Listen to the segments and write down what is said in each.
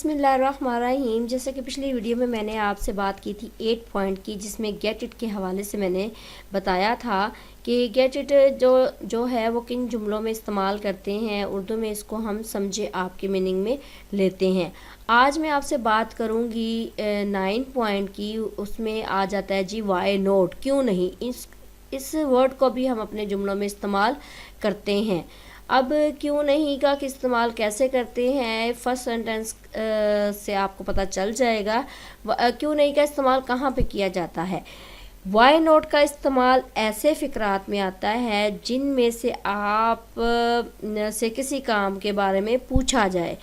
बिस्मिल्लाहिर्रहमानिर्रहीम। जैसे कि पिछली वीडियो में मैंने आपसे बात की थी 8 पॉइंट की, जिसमें गेट इट के हवाले से मैंने बताया था कि गेट इट जो है वो किन जुमलों में इस्तेमाल करते हैं उर्दू में। इसको हम समझे आपके मीनिंग में लेते हैं। आज मैं आपसे बात करूंगी 9 पॉइंट की। उसमें आ जाता है जी वाई नोट, क्यों नहीं। इस वर्ड को भी हम अपने जुमलों में इस्तेमाल करते हैं। अब क्यों नहीं का कि इस्तेमाल कैसे करते हैं फर्स्ट सेंटेंस से आपको पता चल जाएगा। क्यों नहीं का इस्तेमाल कहाँ पे किया जाता है। वाई नोट का इस्तेमाल ऐसे फ़िक्रात में आता है जिनमें से आप से किसी काम के बारे में पूछा जाए,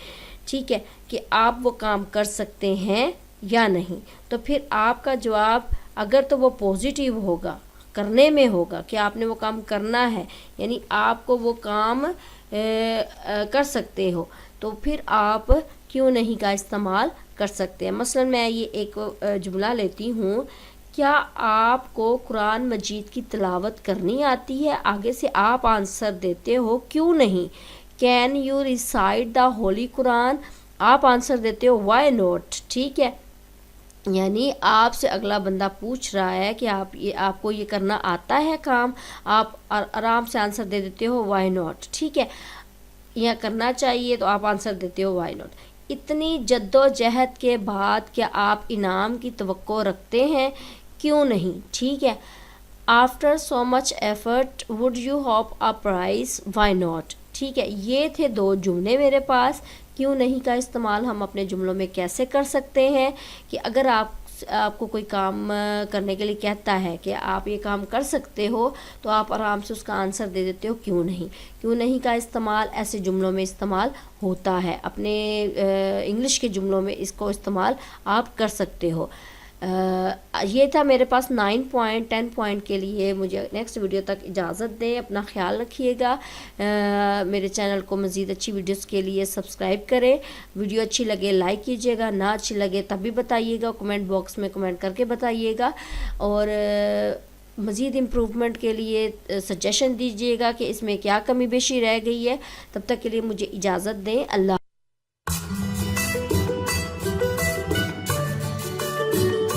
ठीक है, कि आप वो काम कर सकते हैं या नहीं। तो फिर आपका जवाब अगर तो वो पॉजिटिव होगा, करने में होगा कि आपने वो काम करना है, यानी आपको वो काम कर सकते हो, तो फिर आप क्यों नहीं का इस्तेमाल कर सकते हैं। मसलन मैं ये एक जुमला लेती हूँ, क्या आपको कुरान मजीद की तिलावत करनी आती है। आगे से आप आंसर देते हो क्यों नहीं। Can you recite the Holi Quran, आप आंसर देते हो वाई नॉट, ठीक है। यानी आपसे अगला बंदा पूछ रहा है कि आपको ये करना आता है काम, आप आराम से आंसर दे देते हो वाई नॉट, ठीक है। यह करना चाहिए तो आप आंसर देते हो वाई नॉट। इतनी जद्दोजहद के बाद क्या आप इनाम की तवक्को रखते हैं, क्यों नहीं, ठीक है। After so much effort would you hope a prize, why not, ठीक है। ये थे दो जुमले मेरे पास। क्यों नहीं का इस्तेमाल हम अपने जुमलों में कैसे कर सकते हैं कि अगर आपको कोई काम करने के लिए कहता है कि आप ये काम कर सकते हो, तो आप आराम से उसका आंसर दे देते हो क्यों नहीं। क्यों नहीं का इस्तेमाल ऐसे जुमलों में इस्तेमाल होता है। अपने इंग्लिश के जुमलों में इसको इस्तेमाल आप कर सकते हो। ये था मेरे पास 9 पॉइंट। 10 पॉइंट के लिए मुझे नेक्स्ट वीडियो तक इजाज़त दें। अपना ख्याल रखिएगा। मेरे चैनल को मज़ीद अच्छी वीडियोस के लिए सब्सक्राइब करें। वीडियो अच्छी लगे लाइक कीजिएगा, ना अच्छी लगे तब भी बताइएगा, कमेंट बॉक्स में कमेंट करके बताइएगा। और मज़ीद इम्प्रूवमेंट के लिए सजेशन दीजिएगा कि इसमें क्या कमी बेशी रह गई है। तब तक के लिए मुझे इजाज़त दें। अल्लाह।